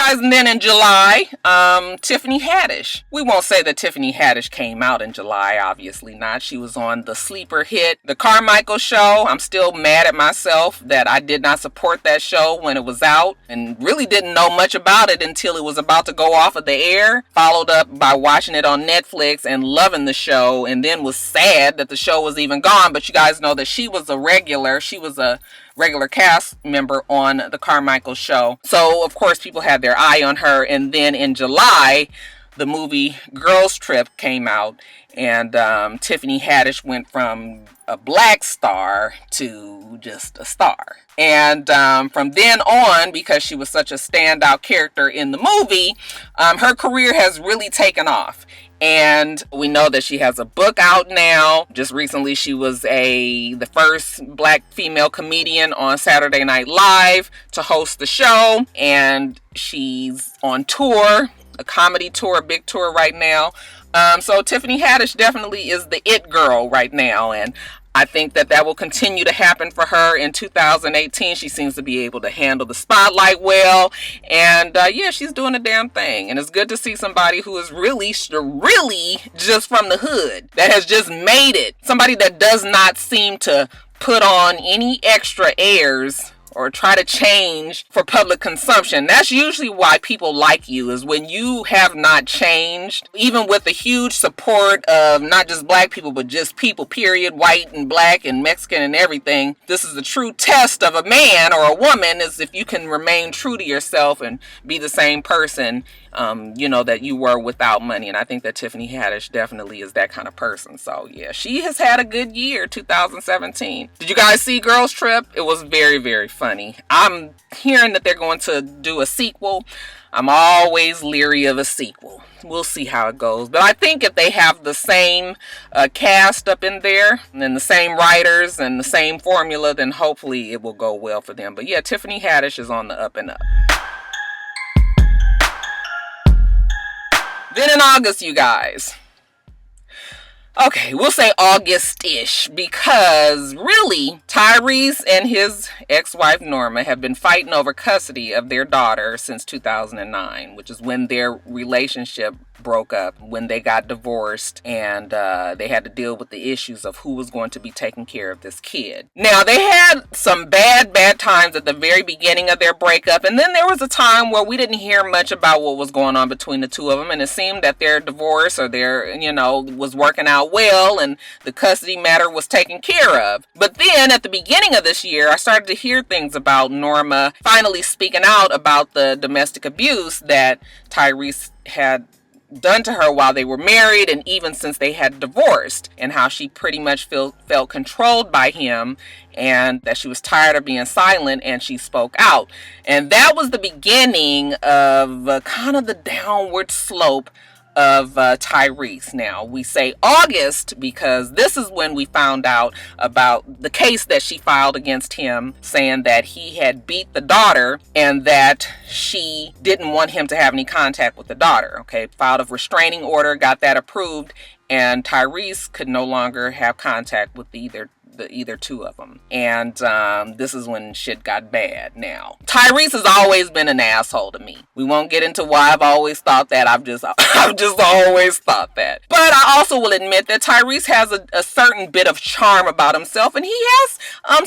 guys, and then in July, Tiffany Haddish. We won't say that Tiffany Haddish came out in July, obviously not. She was on the sleeper hit, The Carmichael Show. I'm still mad at myself that I did not support that show when it was out and really didn't know much about it until it was about to go off of the air. Followed up by watching it on Netflix and loving the show, and then was sad that the show was even gone. But you guys know that she was a regular. She was a regular cast member on The Carmichael Show. So, of course, people had their eye on her. And then in July, the movie Girls Trip came out. And Tiffany Haddish went from a black star to just a star. And from then on, because she was such a standout character in the movie, her career has really taken off. And we know that she has a book out now. Just recently, she was the first black female comedian on Saturday Night Live to host the show. And she's on tour, a comedy tour, a big tour right now. So Tiffany Haddish definitely is the it girl right now. And I think that will continue to happen for her in 2018. She seems to be able to handle the spotlight well. And yeah, she's doing a damn thing. And it's good to see somebody who is really just from the hood, that has just made it. Somebody that does not seem to put on any extra airs or try to change for public consumption. That's usually why people like you, is when you have not changed, even with the huge support of not just black people, but just people, period, white and black and Mexican and everything. This is the true test of a man or a woman, is if you can remain true to yourself and be the same person, that you were without money. And I think that Tiffany Haddish definitely is that kind of person. So yeah, she has had a good year, 2017. Did you guys see Girls Trip? It was very, very funny. I'm hearing that they're going to do a sequel. I'm always leery of a sequel. We'll see how it goes. But I think if they have the same cast up in there and the same writers and the same formula, then hopefully it will go well for them. But yeah, Tiffany Haddish is on the up and up. Then in August, you guys. Okay, we'll say August-ish, because really, Tyrese and his ex-wife Norma have been fighting over custody of their daughter since 2009, which is when their relationship broke up, when they got divorced, and they had to deal with the issues of who was going to be taking care of this kid. Now, they had some bad times at the very beginning of their breakup, and then there was a time where we didn't hear much about what was going on between the two of them, and it seemed that their divorce or their, was working out well, and the custody matter was taken care of. But then at the beginning of this year, I started to hear things about Norma finally speaking out about the domestic abuse that Tyrese had done to her while they were married, and even since they had divorced, and how she pretty much felt controlled by him, and that she was tired of being silent, and she spoke out. And that was the beginning of kind of the downward slope of Tyrese. Now, we say August because this is when we found out about the case that she filed against him, saying that he had beat the daughter and that she didn't want him to have any contact with the daughter. Okay, filed a restraining order, got that approved, and Tyrese could no longer have contact with either two of them. And this is when shit got bad. Now, Tyrese has always been an asshole to me. We won't get into why I've always thought that. I've just always thought that. But I also will admit that Tyrese has a certain bit of charm about himself, and he has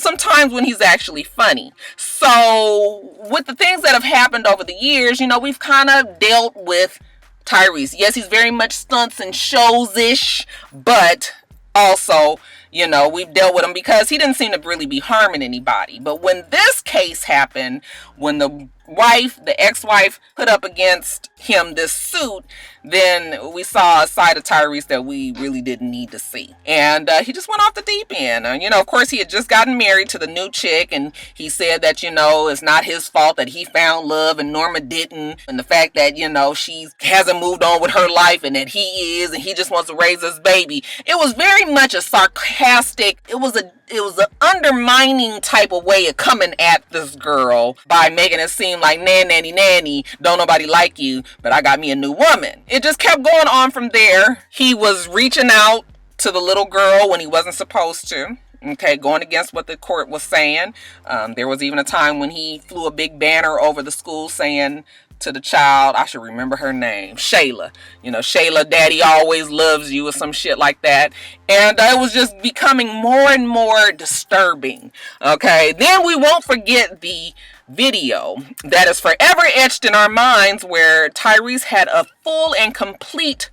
some times when he's actually funny. So with the things that have happened over the years, we've kind of dealt with Tyrese. Yes, he's very much stunts and shows-ish, but also, we've dealt with him because he didn't seem to really be harming anybody. But when this case happened, when the ex-wife put up against him this suit, then we saw a side of Tyrese that we really didn't need to see. And he just went off the deep end. Of course, he had just gotten married to the new chick, and he said that, it's not his fault that he found love and Norma didn't. And the fact that, she hasn't moved on with her life and that he is, and he just wants to raise his baby. It was very much a sarcastic, it was an undermining type of way of coming at this girl by making it seem like, nanny, don't nobody like you, but I got me a new woman. It just kept going on from there. He was reaching out to the little girl when he wasn't supposed to. Okay, going against what the court was saying. There was even a time when he flew a big banner over the school saying to the child. I should remember her name. Shayla. Shayla, daddy always loves you or some shit like that. And it was just becoming more and more disturbing. Okay. Then we won't forget the video that is forever etched in our minds where Tyrese had a full and complete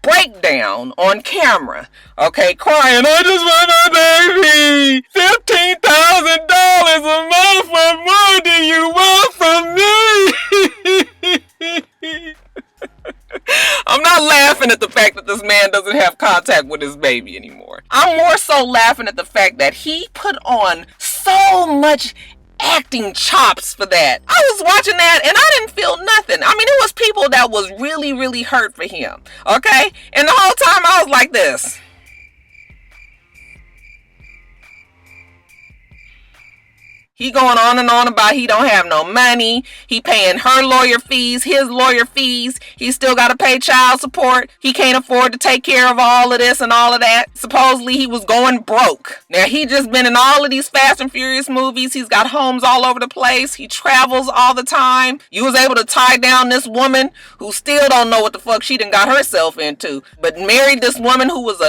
breakdown on camera, okay, crying, I just want my baby, $15,000 a month, what more do you want from me? I'm not laughing at the fact that this man doesn't have contact with his baby anymore. I'm more so laughing at the fact that he put on so much acting chops for that. I was watching that and I didn't feel nothing. I mean, it was people that was really, really hurt for him. Okay? And the whole time I was like this. He going on and on about he don't have no money. He paying her lawyer fees, his lawyer fees. He still got to pay child support. He can't afford to take care of all of this and all of that. Supposedly he was going broke. Now he just been in all of these Fast and Furious movies. He's got homes all over the place. He travels all the time. You was able to tie down this woman who still don't know what the fuck she done got herself into. But married this woman who was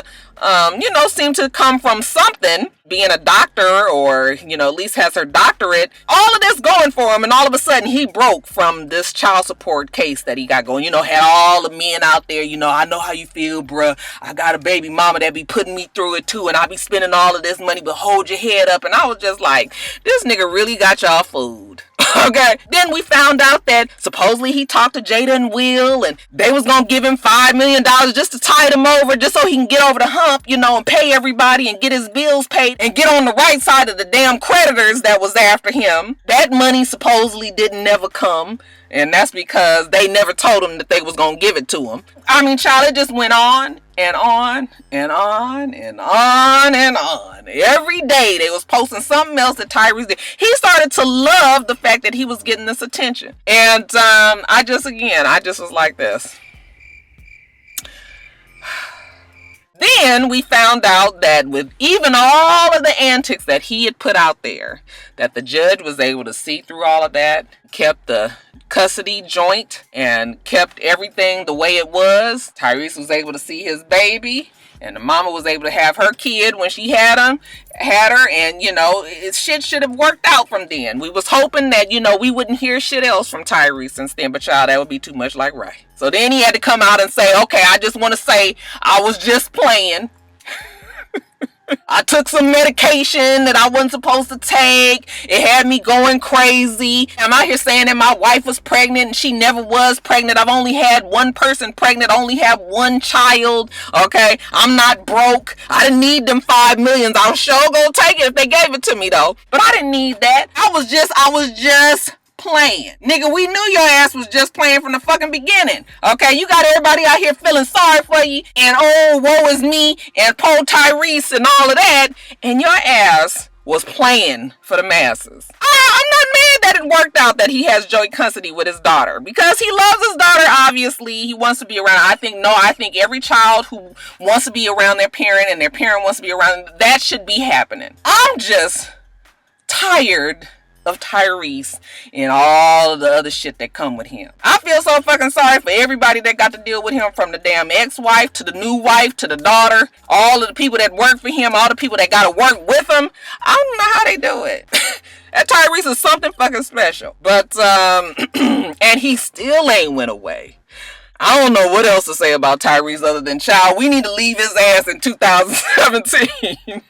seemed to come from something, being a doctor or, at least has her doctorate. All of this going for him, and all of a sudden he broke from this child support case that he got going. Had all the men out there, I know how you feel, bruh. I got a baby mama that be putting me through it too, and I be spending all of this money, but hold your head up. And I was just like, this nigga really got y'all fooled. Okay. Then we found out that supposedly he talked to Jada and Will, and they was gonna give him $5 million just to tide him over, just so he can get over the hump, and pay everybody and get his bills paid and get on the right side of the damn creditors that was after him. That money supposedly didn't never come. And that's because they never told him that they was going to give it to him. I mean, child, it just went on and on and on and on and on. Every day they was posting something else that Tyrese did. He started to love the fact that he was getting this attention. And I just was like this. Then we found out that with even all of the antics that he had put out there, that the judge was able to see through all of that, kept the custody joint, and kept everything the way it was. Tyrese was able to see his baby, and the mama was able to have her kid when she had her, and shit should have worked out from then. We was hoping that we wouldn't hear shit else from Tyrese since then, but child, that would be too much like Ray. So then he had to come out and say, okay, I just want to say I was just playing. I took some medication that I wasn't supposed to take. It had me going crazy. I'm out here saying that my wife was pregnant and she never was pregnant. I've only had one person pregnant. I only have one child. Okay. I'm not broke. I didn't need them $5 million. I'm sure gonna take it if they gave it to me though. But I didn't need that. I was just playing. Nigga, we knew your ass was just playing from the fucking beginning. Okay, you got everybody out here feeling sorry for you and oh, woe is me and poor Tyrese and all of that, and your ass was playing for the masses. I'm not mad that it worked out that he has joint custody with his daughter because he loves his daughter. Obviously, he wants to be around. I think every child who wants to be around their parent and their parent wants to be around, that should be happening. I'm just tired of Tyrese and all of the other shit that come with him. I feel so fucking sorry for everybody that got to deal with him, from the damn ex-wife to the new wife to the daughter, all of the people that work for him, all the people that got to work with him. I don't know how they do it. That Tyrese is something fucking special. But and he still ain't went away. I don't know what else to say about Tyrese other than, child, we need to leave his ass in 2017.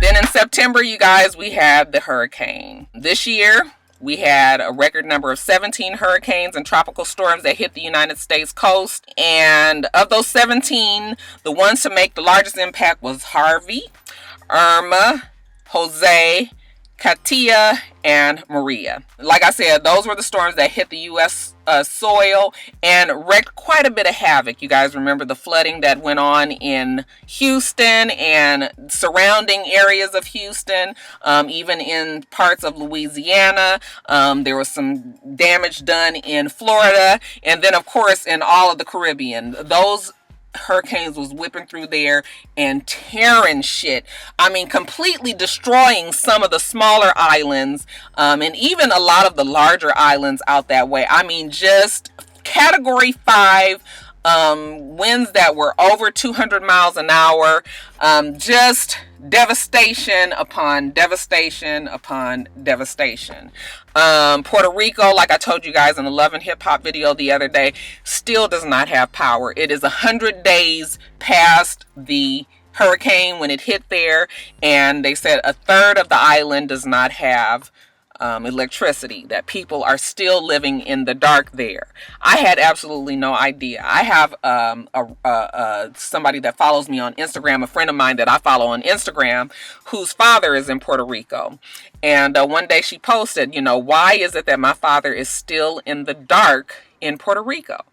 Then in September, you guys, we had the hurricane. This year, we had a record number of 17 hurricanes and tropical storms that hit the United States coast. And of those 17, the ones to make the largest impact was Harvey, Irma, Jose, Katia, and Maria. Like I said, those were the storms that hit the U.S. Soil and wreaked quite a bit of havoc. You guys remember the flooding that went on in Houston and surrounding areas of Houston, even in parts of Louisiana. There was some damage done in Florida, and then of course in all of the Caribbean. Those hurricanes was whipping through there and tearing shit. I mean, completely destroying some of the smaller islands, and even a lot of the larger islands out that way. I mean, just category 5 winds that were over 200 miles an hour. Just devastation upon devastation upon devastation. Puerto Rico, like I told you guys in the Love and Hip Hop video the other day, still does not have power. It is 100 days past the hurricane when it hit there, and they said a third of the island does not have electricity, that people are still living in the dark there. I had absolutely no idea. I have somebody that follows me on Instagram, a friend of mine that I follow on Instagram, whose father is in Puerto Rico. And one day she posted, why is it that my father is still in the dark in Puerto Rico?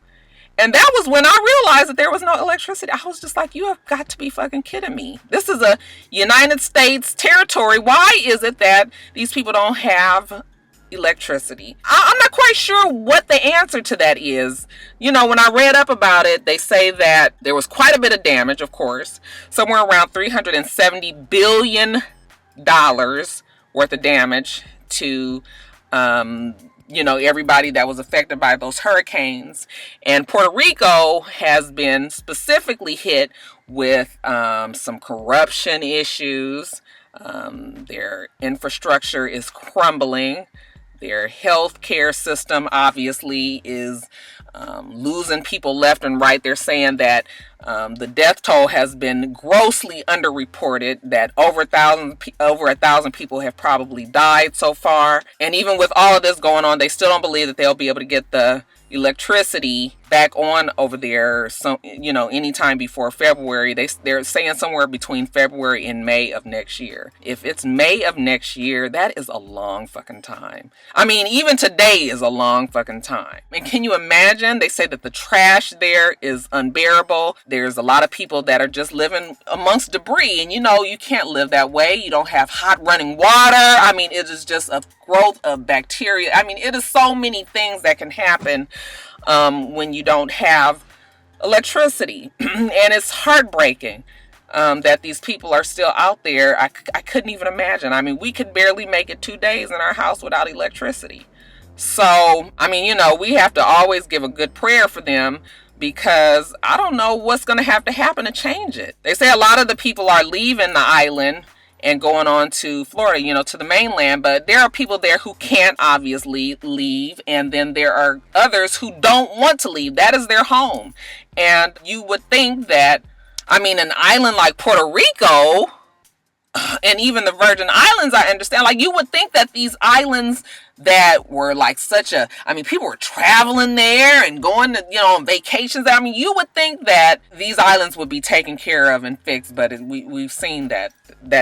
And that was when I realized that there was no electricity. I was just like, you have got to be fucking kidding me. This is a United States territory. Why is it that these people don't have electricity? I'm not quite sure what the answer to that is. When I read up about it, they say that there was quite a bit of damage, of course. Somewhere around $370 billion worth of damage to everybody that was affected by those hurricanes. And Puerto Rico has been specifically hit with some corruption issues. Their infrastructure is crumbling. Their health care system obviously is losing people left and right. They're saying that the death toll has been grossly underreported, that over 1,000 people have probably died so far. And even with all of this going on, they still don't believe that they'll be able to get the electricity back on over there, anytime before February. They're saying somewhere between February and May of next year. If it's May of next year, that is a long fucking time. I mean, even today is a long fucking time. And can you imagine? They say that the trash there is unbearable. There's a lot of people that are just living amongst debris, and you can't live that way. You don't have hot running water. I mean, it is just a growth of bacteria. I mean, it is so many things that can happen when you don't have electricity. And it's heartbreaking that these people are still out there. I couldn't even imagine. I mean, we could barely make it 2 days in our house without electricity. So, I mean, we have to always give a good prayer for them, because I don't know what's going to happen to change it. They say a lot of the people are leaving the island and going on to Florida, to the mainland. But there are people there who can't obviously leave. And then there are others who don't want to leave. That is their home. And you would think that, an island like Puerto Rico and even the Virgin Islands, I understand. Like, you would think that these islands that were like people were traveling there and going to, on vacations. You would think that these islands would be taken care of and fixed, but we've seen that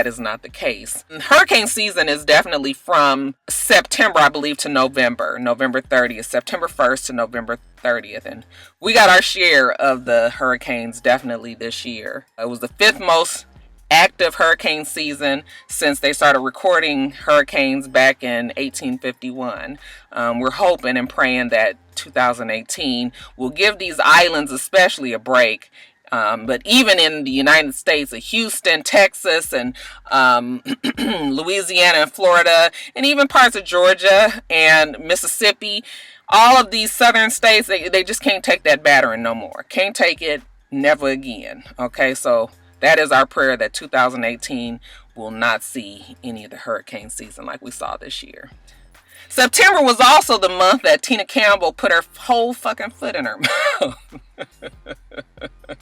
is not the case. And hurricane season is definitely from September, I believe, to November 30th, September 1st to November 30th. And we got our share of the hurricanes definitely this year. It was the 5th most active hurricane season since they started recording hurricanes back in 1851. We're hoping and praying that 2018 will give these islands especially a break. But even in the United States, Houston, Texas, and Louisiana and Florida, and even parts of Georgia and Mississippi, all of these southern states, they just can't take that battering no more. Can't take it, never again. Okay, so that is our prayer, that 2018 will not see any of the hurricane season like we saw this year. September was also the month that Tina Campbell put her whole fucking foot in her mouth.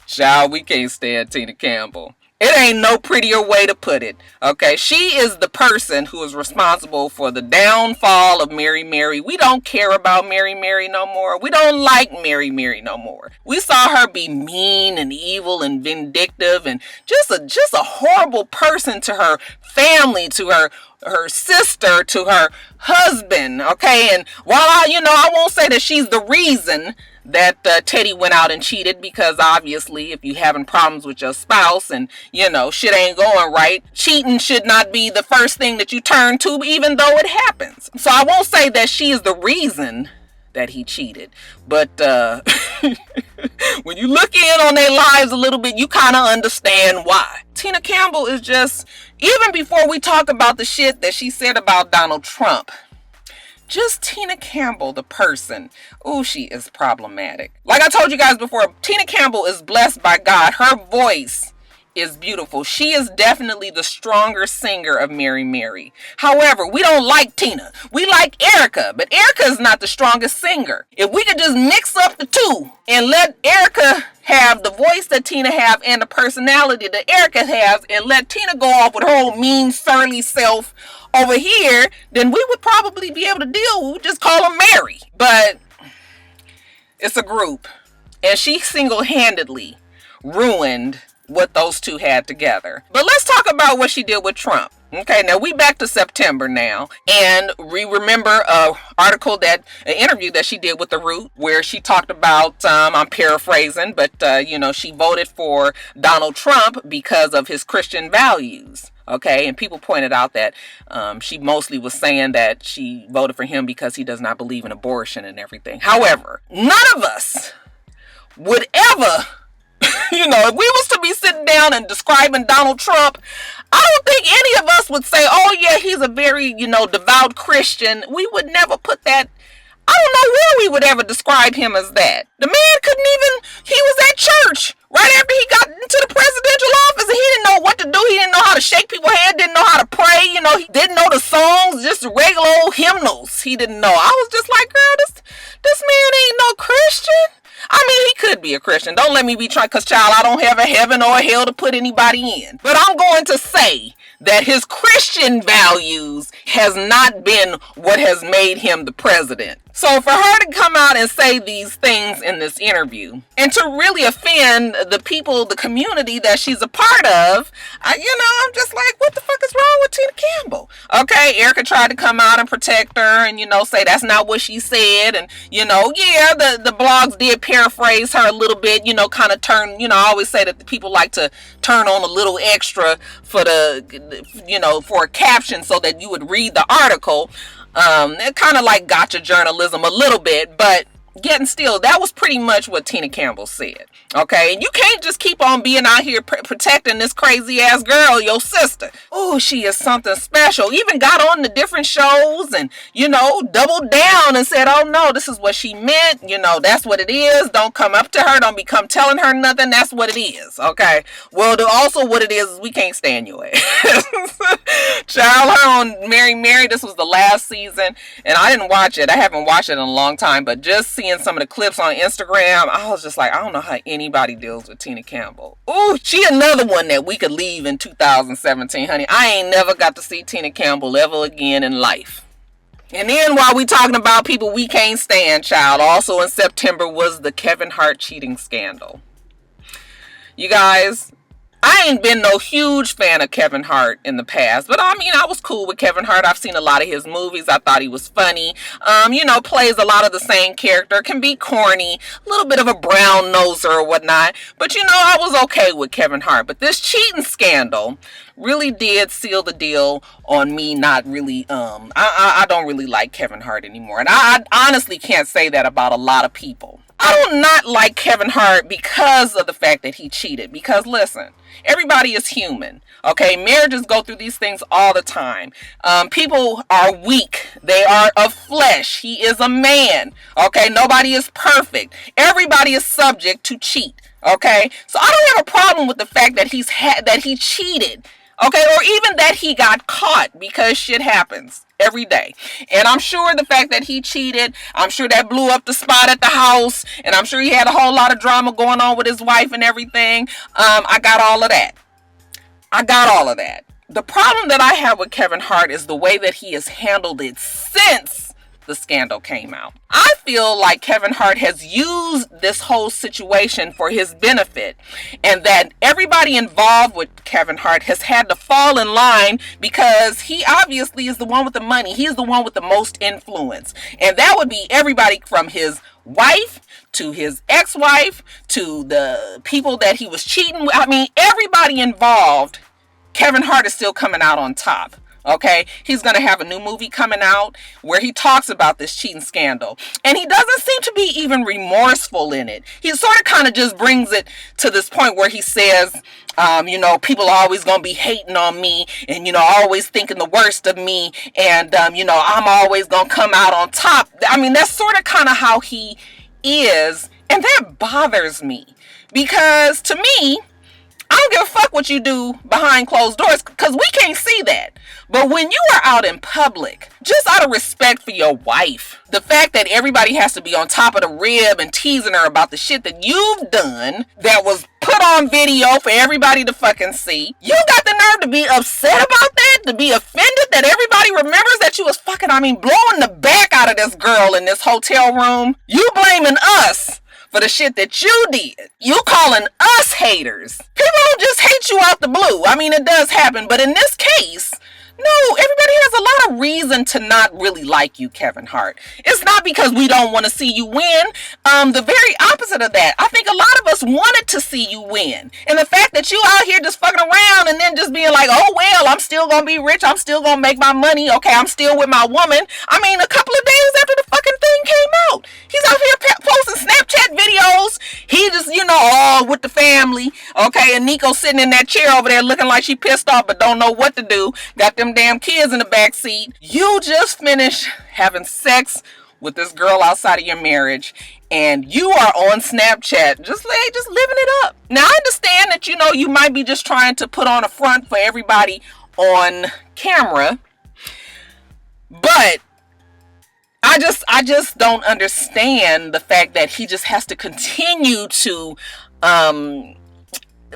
Child, we can't stand Tina Campbell. It ain't no prettier way to put it. Okay, she is the person who is responsible for the downfall of Mary Mary. We don't care about Mary Mary no more. We don't like Mary Mary no more. We saw her be mean and evil and vindictive and just a horrible person to her family, to her sister, to her husband. Okay, and while I won't say that she's the reason that Teddy went out and cheated, because obviously if you're having problems with your spouse and shit ain't going right, cheating should not be the first thing that you turn to, even though it happens. So I won't say that she is the reason that he cheated. But when you look in on their lives a little bit, you kind of understand why. Tina Campbell is just, even before we talk about the shit that she said about Donald Trump, just Tina Campbell, the person. Oh, she is problematic. Like I told you guys before, Tina Campbell is blessed by God. Her voice is beautiful. She is definitely the stronger singer of Mary Mary. However, we don't like Tina. We like Erica, but Erica is not the strongest singer. If we could just mix up the two and let Erica have the voice that Tina have and the personality that Erica has, and let Tina go off with her whole mean, surly self over here, then we would probably be able to deal with, just call her Mary. But it's a group, and she single-handedly ruined what those two had together. But let's talk about what she did with Trump. Okay, now we back to September now, and we remember an interview that she did with The Root, where she talked about, I'm paraphrasing, but she voted for Donald Trump because of his Christian values. Okay, and people pointed out that she mostly was saying that she voted for him because he does not believe in abortion and everything. However, none of us would ever, if we was to be sitting down and describing Donald Trump, I don't think any of us would say, oh yeah, he's a very, devout Christian. We would never put that. I don't know where we would ever describe him as that. The man he was at church right after he got into the presidential office, and he didn't know what to do. He didn't know how to shake people's hand, didn't know how to pray, he didn't know the songs, just regular old hymnals. He didn't know. I was just like, girl, this man ain't no Christian. I mean, he could be a Christian. Don't let me be trying, because, child, I don't have a heaven or a hell to put anybody in. But I'm going to say that his Christian values has not been what has made him the president. So for her to come out and say these things in this interview and to really offend the people, the community that she's a part of, I'm just like, what the fuck is wrong with Tina Campbell? Okay, Erica tried to come out and protect her and, say that's not what she said. And, the blogs did paraphrase her a little bit, kind of turn, I always say that the people like to turn on a little extra for for a caption so that you would read the article. It kind of like gotcha journalism a little bit, but yet and still, that was pretty much what Tina Campbell said. Okay, and you can't just keep on being out here protecting this crazy ass girl, your sister. Oh, she is something special. Even got on the different shows and, doubled down and said, oh no, this is what she meant. That's what it is. Don't come up to her. Don't become telling her nothing. That's what it is. Okay. Well, also what it is we can't stand your ass. Child, her on Mary, this was the last season, and I didn't watch it. I haven't watched it in a long time, but just seeing some of the clips on Instagram, I was just like, I don't know how anybody deals with Tina Campbell. Ooh, she another one that we could leave in 2017, honey. I ain't never got to see Tina Campbell ever again in life. And then while we talking about people we can't stand, child, also in September was the Kevin Hart cheating scandal. You guys, I ain't been no huge fan of Kevin Hart in the past, but I mean, I was cool with Kevin Hart. I've seen a lot of his movies. I thought he was funny. Plays a lot of the same character, can be corny, a little bit of a brown noser or whatnot. But I was okay with Kevin Hart. But this cheating scandal really did seal the deal on me not really, I don't really like Kevin Hart anymore. And I honestly can't say that about a lot of people. I do not like Kevin Hart because of the fact that he cheated. Because listen, everybody is human. Okay, marriages go through these things all the time. People are weak. They are of flesh. He is a man. Okay, nobody is perfect. Everybody is subject to cheat. Okay, so I don't have a problem with the fact that he cheated. Okay, or even that he got caught, because shit happens every day. And I'm sure the fact that he cheated, I'm sure that blew up the spot at the house, and I'm sure he had a whole lot of drama going on with his wife and everything. I got all of that. The problem that I have with Kevin Hart is the way that he has handled it since the scandal came out. I feel like Kevin Hart has used this whole situation for his benefit, and that everybody involved with Kevin Hart has had to fall in line because he obviously is the one with the money. He is the one with the most influence. And that would be everybody from his wife to his ex-wife to the people that he was cheating with. I mean, everybody involved, Kevin Hart is still coming out on top. Okay, he's going to have a new movie coming out where he talks about this cheating scandal. And he doesn't seem to be even remorseful in it. He sort of kind of just brings it to this point where he says, people are always going to be hating on me and, always thinking the worst of me. And, I'm always going to come out on top. I mean, that's sort of kind of how he is. And that bothers me because to me, I don't give a fuck what you do behind closed doors because we can't see that. But when you are out in public, just out of respect for your wife, the fact that everybody has to be on top of the rib and teasing her about the shit that you've done that was put on video for everybody to fucking see, you got the nerve to be upset about that, to be offended that everybody remembers that you was blowing the back out of this girl in this hotel room. You blaming us for the shit that you did. You calling us haters. People don't just hate you out the blue. I mean, it does happen. But in this case, no, everybody has a lot of reason to not really like you, Kevin Hart. It's not because we don't want to see you win. The very opposite of that. I think a lot of us wanted to see you win. And the fact that you out here just fucking around and then just being like, oh, well, I'm still going to be rich. I'm still going to make my money. Okay, I'm still with my woman. I mean, a couple of days after the fucking thing came out, he's out here posting Snapchat videos. He just, all with the family. Okay, and Nico sitting in that chair over there looking like she pissed off but don't know what to do. Got them damn kids in the back seat. You just finished having sex with this girl outside of your marriage and you are on Snapchat just living it up. Now I understand that you might be just trying to put on a front for everybody on camera, but I just don't understand the fact that he just has to continue to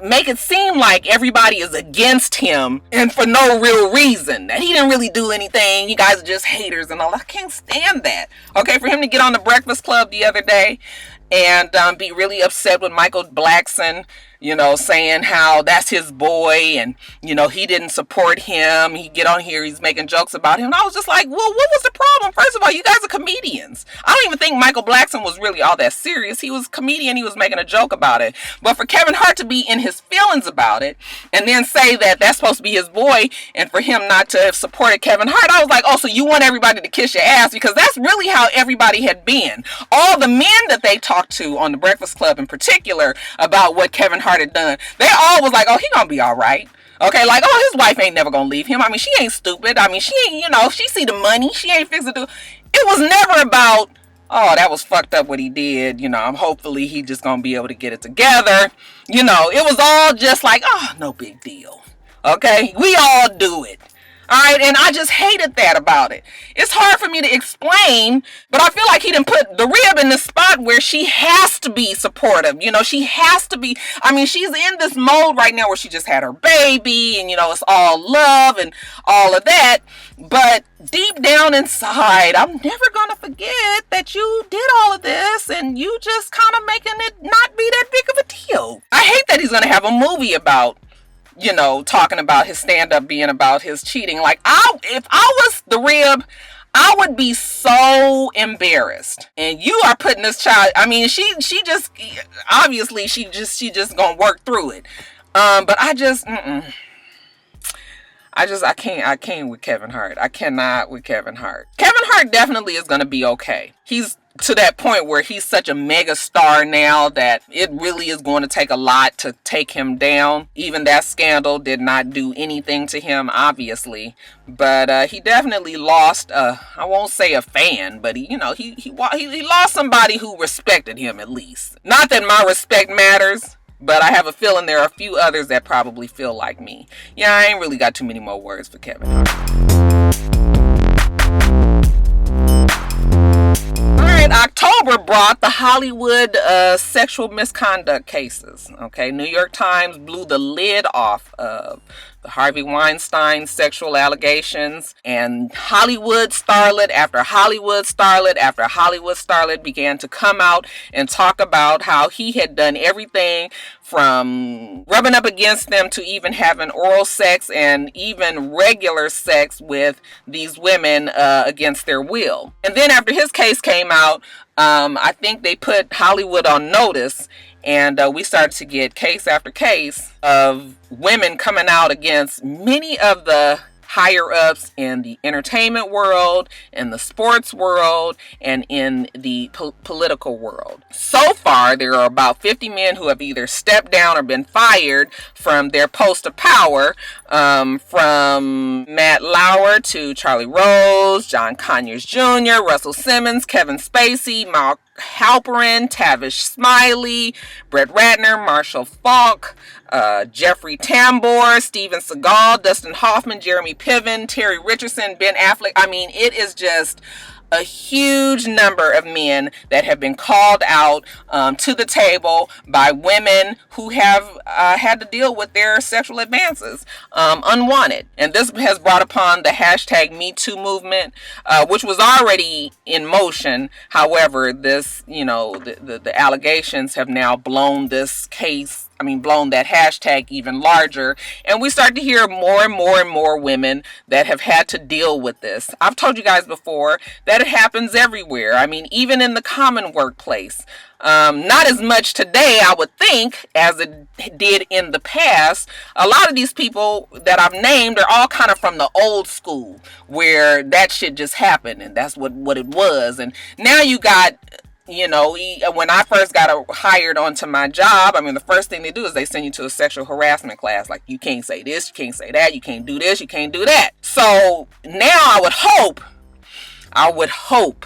make it seem like everybody is against him and for no real reason. That he didn't really do anything. You guys are just haters and all. I can't stand that. Okay, for him to get on the Breakfast Club the other day and be really upset with Michael Blackson, saying how that's his boy and, he didn't support him. He get on here, he's making jokes about him. And I was just like, well, what was the problem? First of all, you guys are comedians. I don't even think Michael Blackson was really all that serious. He was a comedian. He was making a joke about it. But for Kevin Hart to be in his feelings about it and then say that that's supposed to be his boy and for him not to have supported Kevin Hart, I was like, oh, so you want everybody to kiss your ass? Because that's really how everybody had been. All the men that they talked to on the Breakfast Club in particular about what Kevin Hart had done, they all was like, oh, he gonna be all right. Okay, like, oh, his wife ain't never gonna leave him. I mean, she ain't stupid. I mean, she ain't, if she see the money, she ain't fixing to do. It was never about, oh, that was fucked up what he did. Hopefully he just gonna be able to get it together. It was all just like, oh, no big deal. Okay, we all do it. All right, and I just hated that about it. It's hard for me to explain, but I feel like he didn't put the rib in the spot where she has to be supportive. She has to be. I mean, she's in this mode right now where she just had her baby and, it's all love and all of that. But deep down inside, I'm never going to forget that you did all of this and you just kind of making it not be that big of a deal. I hate that he's going to have a movie about talking about his stand-up being about his cheating. Like, if I was the rib, I would be so embarrassed. And you are putting this child, I mean, she just, obviously, she just gonna work through it. But I can't with Kevin Hart. I cannot with Kevin Hart. Kevin Hart definitely is gonna be okay. He's to that point where he's such a mega star now that it really is going to take a lot to take him down. Even that scandal did not do anything to him, obviously. But he definitely lost, I won't say a fan, but he lost somebody who respected him at least. Not that my respect matters, but I have a feeling there are a few others that probably feel like me. Yeah, I ain't really got too many more words for Kevin Hart. October brought the Hollywood sexual misconduct cases. Okay, New York Times blew the lid off of the Harvey Weinstein sexual allegations, and Hollywood starlet after Hollywood starlet after Hollywood starlet began to come out and talk about how he had done everything from rubbing up against them to even having oral sex and even regular sex with these women against their will. And then after his case came out, I think they put Hollywood on notice, and we started to get case after case of women coming out against many of the higher ups in the entertainment world, in the sports world, and in the political world. So far, there are about 50 men who have either stepped down or been fired from their post of power, from Matt Lauer to Charlie Rose, John Conyers Jr., Russell Simmons, Kevin Spacey, Mark Halperin, Tavish Smiley, Brett Ratner, Marshall Falk, Jeffrey Tambor, Steven Seagal, Dustin Hoffman, Jeremy Piven, Terry Richardson, Ben Affleck. I mean, it is just a huge number of men that have been called out to the table by women who have had to deal with their sexual advances unwanted. And this has brought upon the hashtag MeToo movement, which was already in motion. However, this, the allegations have now blown this case, blown that hashtag even larger. And we start to hear more and more and more women that have had to deal with this. I've told you guys before that it happens everywhere. Even in the common workplace. Not as much today, I would think, as it did in the past. A lot of these people that I've named are all kind of from the old school, where that shit just happened, and that's what it was. And now you got, when I first got hired onto my job, the first thing they do is they send you to a sexual harassment class. Like, you can't say this, you can't say that, you can't do this, you can't do that. So now I would hope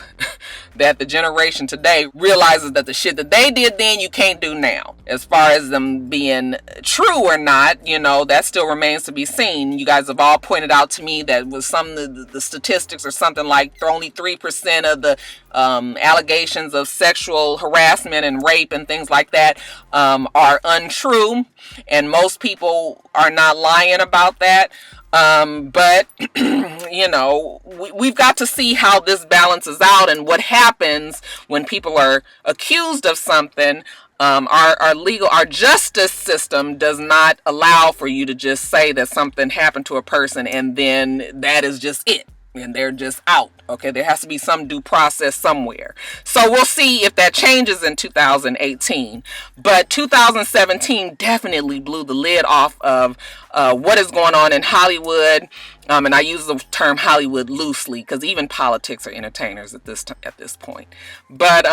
that the generation today realizes that the shit that they did then, you can't do now. As far as them being true or not, that still remains to be seen. You guys have all pointed out to me that with some of the statistics or something like only 3% of the allegations of sexual harassment and rape and things like that are untrue. And most people are not lying about that. But we've got to see how this balances out and what happens when people are accused of something. Our justice system does not allow for you to just say that something happened to a person and then that is just it. And they're just out. Okay, there has to be some due process somewhere. So we'll see if that changes in 2018. But 2017 definitely blew the lid off of what is going on in Hollywood. And I use the term Hollywood loosely because even politics are entertainers at this point. But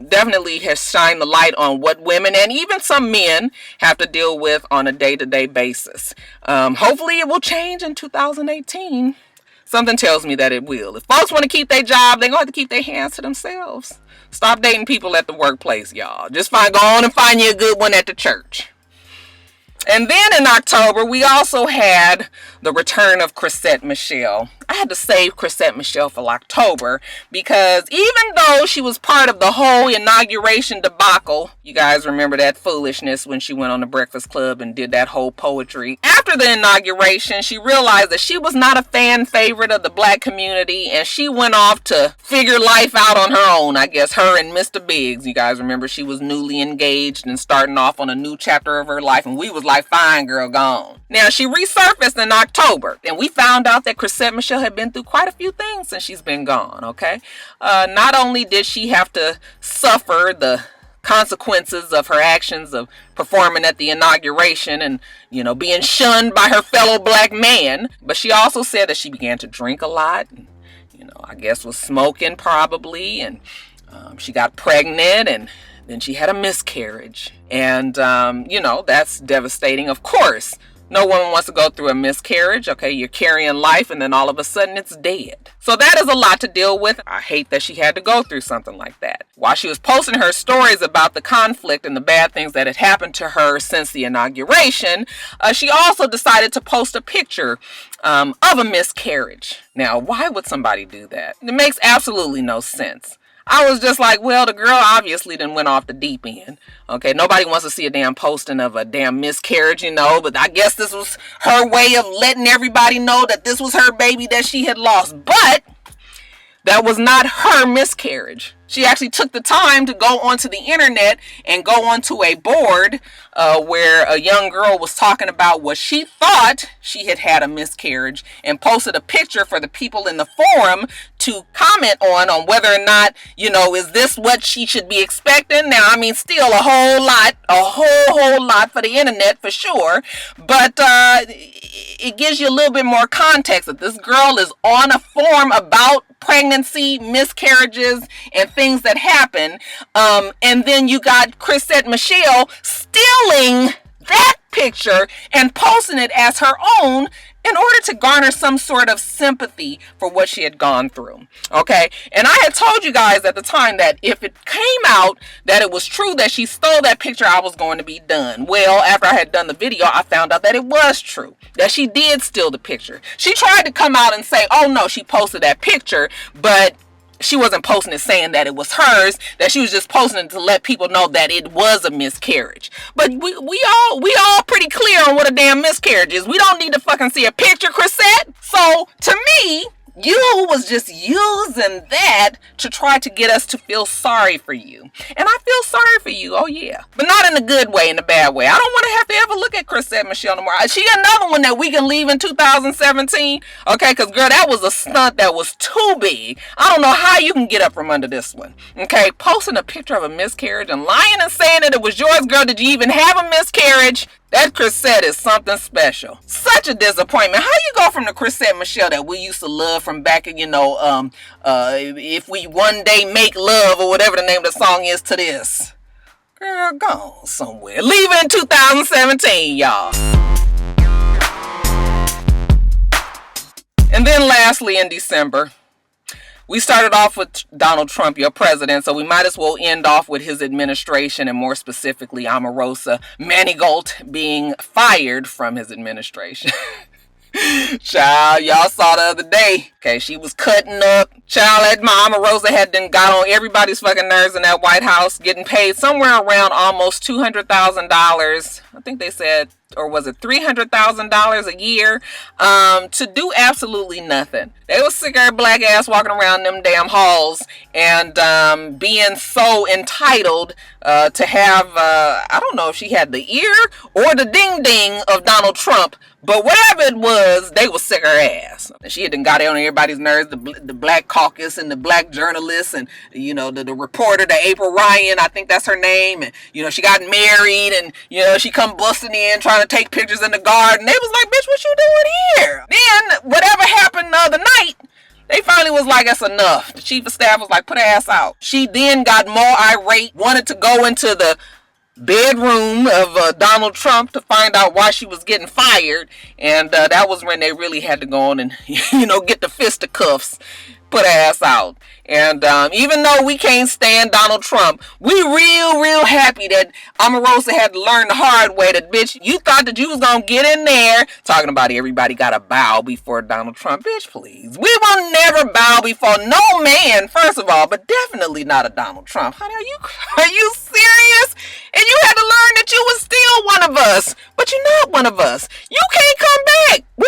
definitely has shined the light on what women and even some men have to deal with on a day-to-day basis. Hopefully it will change in 2018. Something tells me that it will. If folks want to keep their job, they're going to have to keep their hands to themselves. Stop dating people at the workplace, y'all. Just go on and find you a good one at the church. And then in October, we also had the return of Chrisette Michelle. I had to save Chrisette Michelle for October because even though she was part of the whole inauguration debacle, you guys remember that foolishness when she went on the Breakfast Club and did that whole poetry. After the inauguration, she realized that she was not a fan favorite of the black community and she went off to figure life out on her own. I guess her and Mr. Biggs, you guys remember she was newly engaged and starting off on a new chapter of her life, and we was like, fine girl, gone. Now she resurfaced in October and we found out that Chrisette Michelle had been through quite a few things since she's been gone. Okay, not only did she have to suffer the consequences of her actions of performing at the inauguration and being shunned by her fellow black man, but she also said that she began to drink a lot and, I guess was smoking probably, and she got pregnant and then she had a miscarriage. And, that's devastating. Of course, no woman wants to go through a miscarriage. Okay, you're carrying life and then all of a sudden it's dead. So that is a lot to deal with. I hate that she had to go through something like that. While she was posting her stories about the conflict and the bad things that had happened to her since the inauguration, she also decided to post a picture of a miscarriage. Now, why would somebody do that? It makes absolutely no sense. I was just like, well, the girl obviously done went off the deep end. Okay, nobody wants to see a damn posting of a damn miscarriage, but I guess this was her way of letting everybody know that this was her baby that she had lost. But that was not her miscarriage. She actually took the time to go onto the internet and go onto a board where a young girl was talking about what she thought she had had a miscarriage, and posted a picture for the people in the forum to comment on whether or not, is this what she should be expecting? Now, I mean, still a whole lot for the internet for sure, but it gives you a little bit more context that this girl is on a forum about pregnancy, miscarriages, and things that happen. And then you got Chrisette Michelle stealing that picture and posting it as her own in order to garner some sort of sympathy for what she had gone through. Okay. And I had told you guys at the time that if it came out that it was true that she stole that picture, I was going to be done. Well, after I had done the video, I found out that it was true, that she did steal the picture. She tried to come out and say, oh no, she posted that picture, but she wasn't posting it saying that it was hers, that she was just posting it to let people know that it was a miscarriage. But we all pretty clear on what a damn miscarriage is. We don't need to fucking see a picture, Chrisette. So to me, you was just using that to try to get us to feel sorry for you. And I feel sorry for you, oh yeah. But not in a good way, in a bad way. I don't want to have to ever look at Chrisette Michelle no more. She another one that we can leave in 2017. Okay, because girl, that was a stunt that was too big. I don't know how you can get up from under this one. Okay, posting a picture of a miscarriage and lying and saying that it was yours, girl. Did you even have a miscarriage? That Chrisette is something special. Such a disappointment. How you go from the Chrisette Michelle that we used to love from back in, if we one day make love or whatever the name of the song is, to this? Girl, go on somewhere. Leave it in 2017, y'all. And then lastly, in December, we started off with Donald Trump, your president, so we might as well end off with his administration, and more specifically Omarosa Manigault being fired from his administration. Child, y'all saw the other day. Okay, she was cutting up. Child, Omarosa had then got on everybody's fucking nerves in that White House, getting paid somewhere around almost $200,000. I think they said, or was it $300,000 a year, to do absolutely nothing. They was sick of her black ass walking around them damn halls and being so entitled to have, I don't know if she had the ear or the ding ding of Donald Trump, but whatever it was, they was sick of her ass. She had done got on everybody's nerves, the Black Caucus and the black journalists and, the reporter, the April Ryan, I think that's her name. And, she got married and, she come busting in trying to take pictures in the garden. They was like, bitch, what you doing here? Then whatever happened the other night, they finally was like, that's enough. The chief of staff was like, put her ass out. She then got more irate, wanted to go into the bedroom of Donald Trump to find out why she was getting fired, and that was when they really had to go on and get the fisticuffs, put her ass out. And even though we can't stand Donald Trump, we real happy that Omarosa had to learn the hard way that, bitch, you thought that you was gonna get in there talking about everybody gotta bow before Donald Trump. Bitch, please. We will never bow before no man, first of all, but definitely not a Donald Trump. Honey, are you serious? And you had to learn that you was still one of us, but you're not one of us. You can't come back. We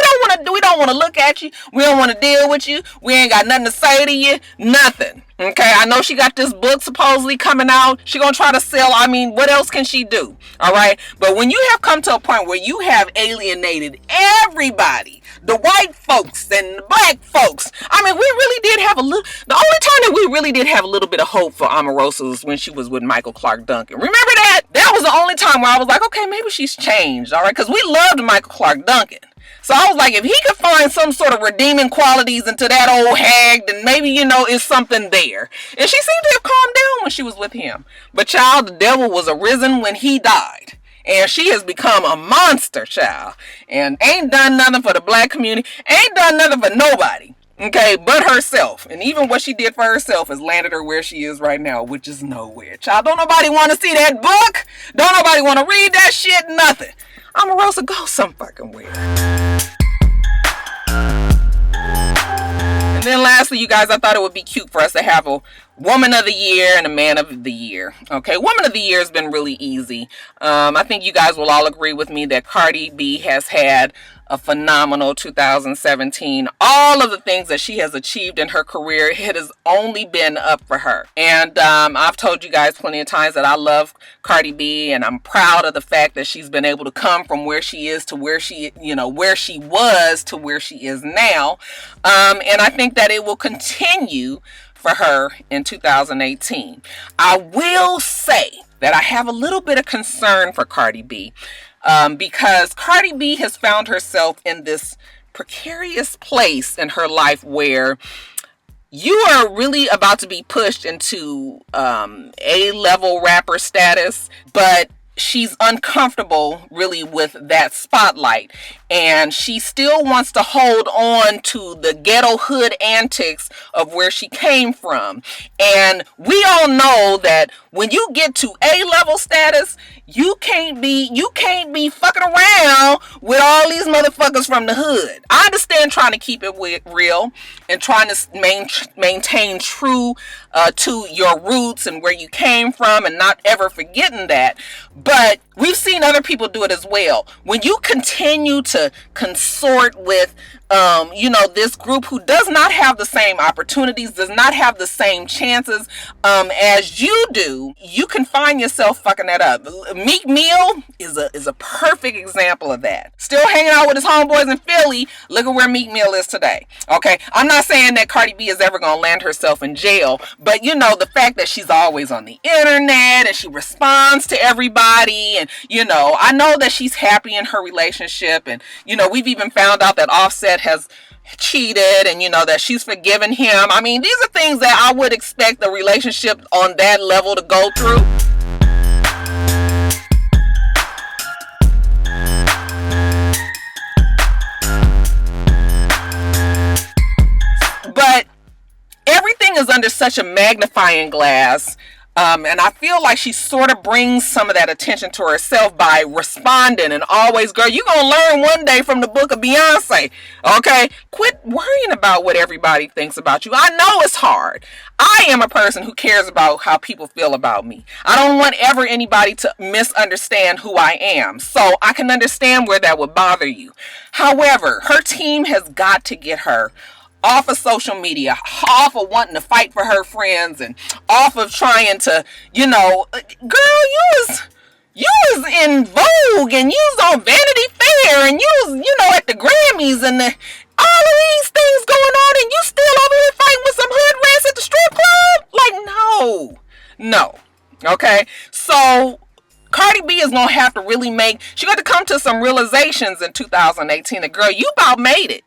don't want to look at you. We don't want to deal with you. We ain't got nothing to say to you. Nothing. Okay, I know she got this book supposedly coming out. She gonna try to sell. I mean, what else can she do? All right. But when you have come to a point where you have alienated everybody, the white folks and the black folks, I mean, we really did have the only time that we really did have a little bit of hope for Omarosa was when she was with Michael Clark Duncan. Remember that? That was the only time where I was like, okay, maybe she's changed. All right. Because we loved Michael Clark Duncan. So I was like, if he could find some sort of redeeming qualities into that old hag, then maybe, is something there. And she seemed to have calmed down when she was with him. But child, the devil was arisen when he died. And she has become a monster, child. And ain't done nothing for the black community. Ain't done nothing for nobody. Okay, but herself. And even what she did for herself has landed her where she is right now, which is nowhere. Child, don't nobody want to see that book. Don't nobody want to read that shit. Nothing. Omarosa, go some fucking where. And then lastly, you guys, I thought it would be cute for us to have a Woman of the Year and a Man of the Year. Okay, Woman of the Year has been really easy. I think you guys will all agree with me that Cardi B has had a phenomenal 2017. All of the things that she has achieved in her career, it has only been up for her. And I've told you guys plenty of times that I love Cardi B, and I'm proud of the fact that she's been able to come from where she is to where she, where she was to where she is now. And I think that it will continue for her in 2018. I will say that I have a little bit of concern for Cardi B because Cardi B has found herself in this precarious place in her life where you are really about to be pushed into A-level rapper status, but she's uncomfortable really with that spotlight, and she still wants to hold on to the ghetto hood antics of where she came from. And we all know that when you get to A-level status, you can't be fucking around with all these motherfuckers from the hood. I understand trying to keep it real and trying to maintain true to your roots and where you came from and not ever forgetting that. But we've seen other people do it as well. When you continue to consort with this group who does not have the same opportunities, does not have the same chances as you do, you can find yourself fucking that up. Meek Mill is a perfect example of that. Still hanging out with his homeboys in Philly. Look at where Meek Mill is today. Okay, I'm not saying that Cardi B is ever going to land herself in jail, but the fact that she's always on the internet and she responds to everybody, and I know that she's happy in her relationship, and we've even found out that Offset has cheated, and that she's forgiven him. I mean, these are things that I would expect a relationship on that level to go through. But everything is under such a magnifying glass. And I feel like she sort of brings some of that attention to herself by responding and always, girl, you're going to learn one day from the book of Beyonce. Okay? Quit worrying about what everybody thinks about you. I know it's hard. I am a person who cares about how people feel about me. I don't want ever anybody to misunderstand who I am. So I can understand where that would bother you. However, her team has got to get her off of social media, off of wanting to fight for her friends, and off of trying to, girl, you was in Vogue, and you was on Vanity Fair, and you was, at the Grammys, and all of these things going on, and you still over here fighting with some hood rats at the strip club? No. Okay? So Cardi B is going to have to really she got to come to some realizations in 2018. And girl, you about made it.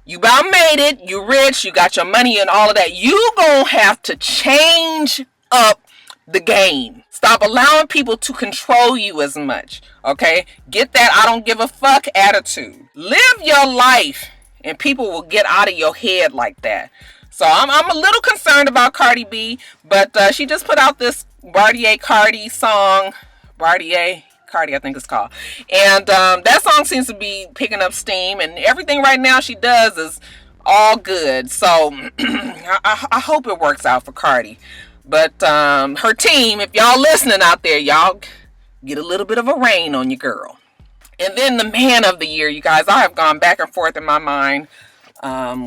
You about made it, you rich, you got your money and all of that. You gonna have to change up the game. Stop allowing people to control you as much, okay? Get that I don't give a fuck attitude. Live your life and people will get out of your head like that. So I'm a little concerned about Cardi B, but she just put out this Bartier Cardi song. Bartier Cardi, I think it's called. And that song seems to be picking up steam, and everything right now she does is all good. So I hope it works out for Cardi. But her team, if y'all listening out there, y'all get a little bit of a rein on your girl. And then the Man of the Year, you guys, I have gone back and forth in my mind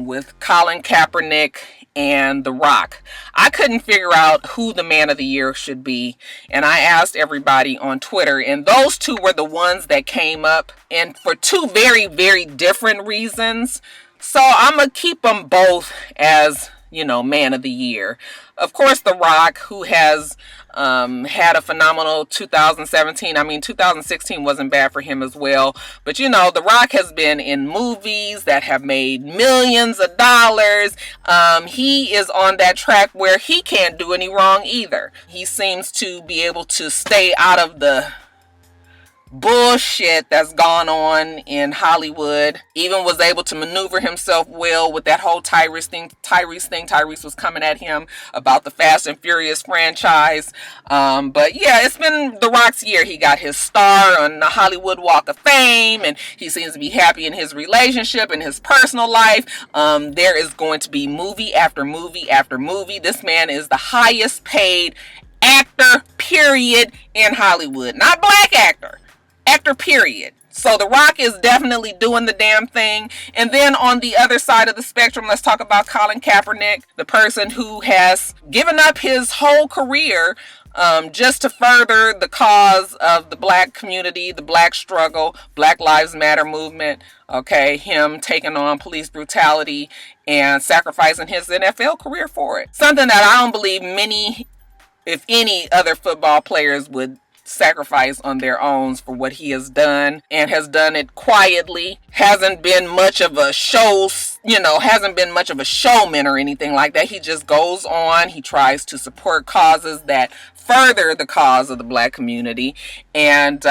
with Colin Kaepernick and The Rock. I couldn't figure out who the Man of the Year should be, and I asked everybody on Twitter, and those two were the ones that came up, and for two very, very different reasons. So I'm gonna keep them both as, Man of the Year. Of course, The Rock, who has had a phenomenal 2017. I mean, 2016 wasn't bad for him as well. But, The Rock has been in movies that have made millions of dollars. He is on that track where he can't do any wrong either. He seems to be able to stay out of the bullshit that's gone on in Hollywood. Even was able to maneuver himself well with that whole Tyrese thing. Tyrese was coming at him about the Fast and Furious franchise. But yeah, it's been The Rock's year. He got his star on the Hollywood Walk of Fame, and he seems to be happy in his relationship and his personal life. There is going to be movie after movie after movie. This man is the highest paid actor, period, in Hollywood. Not black actor. Actor, period. So The Rock is definitely doing the damn thing. And then on the other side of the spectrum, let's talk about Colin Kaepernick, the person who has given up his whole career just to further the cause of the black community, the black struggle, Black Lives Matter movement. Okay, him taking on police brutality and sacrificing his NFL career for it. Something that I don't believe many, if any, other football players would sacrifice on their own for what he has done, and has done it quietly. Hasn't been much of a hasn't been much of a showman or anything like that. He just goes on. He tries to support causes that further the cause of the black community. And,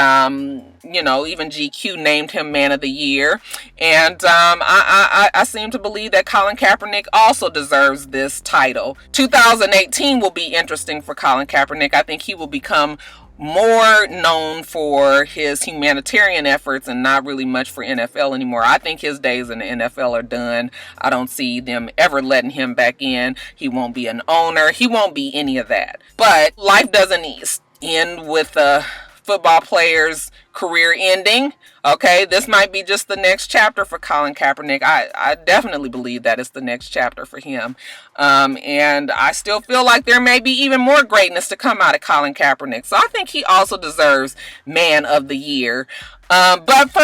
even GQ named him Man of the Year. And I seem to believe that Colin Kaepernick also deserves this title. 2018 will be interesting for Colin Kaepernick. I think he will become more known for his humanitarian efforts and not really much for NFL anymore. I think his days in the NFL are done. I don't see them ever letting him back in. He won't be an owner. He won't be any of that. But life doesn't end with a football player's career ending. Okay, this might be just the next chapter for Colin Kaepernick. I definitely believe that it's the next chapter for him. And I still feel like there may be even more greatness to come out of Colin Kaepernick. So I think he also deserves Man of the Year. But for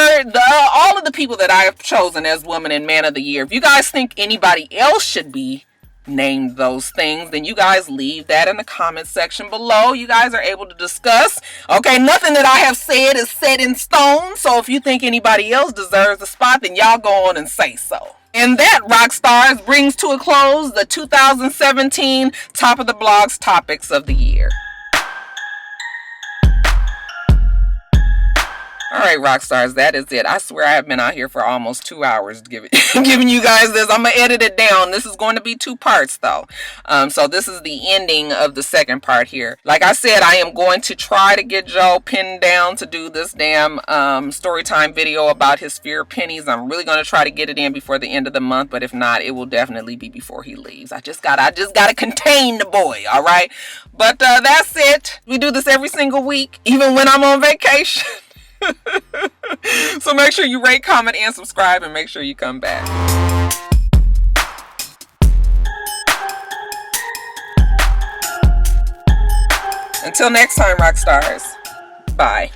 all of the people that I have chosen as Woman and Man of the Year, if you guys think anybody else should be named those things, then you guys leave that in the comment section below. You guys are able to discuss. Okay, nothing that I have said is set in stone, so if you think anybody else deserves a spot, then y'all go on and say so. And that, rock stars, brings to a close the 2017 Top of the Blogs Topics of the Year. All right, rock stars, that is it. I swear I have been out here for almost 2 hours giving you guys this. I'm going to edit it down. This is going to be 2 parts, though. So this is the ending of the second part here. Like I said, I am going to try to get Joe pinned down to do this damn story time video about his fear of pennies. I'm really going to try to get it in before the end of the month, but if not, it will definitely be before he leaves. I just gotta contain the boy, all right? But that's it. We do this every single week, even when I'm on vacation. So make sure you rate, comment, and subscribe, and make sure you come back. Until next time, rock stars. Bye.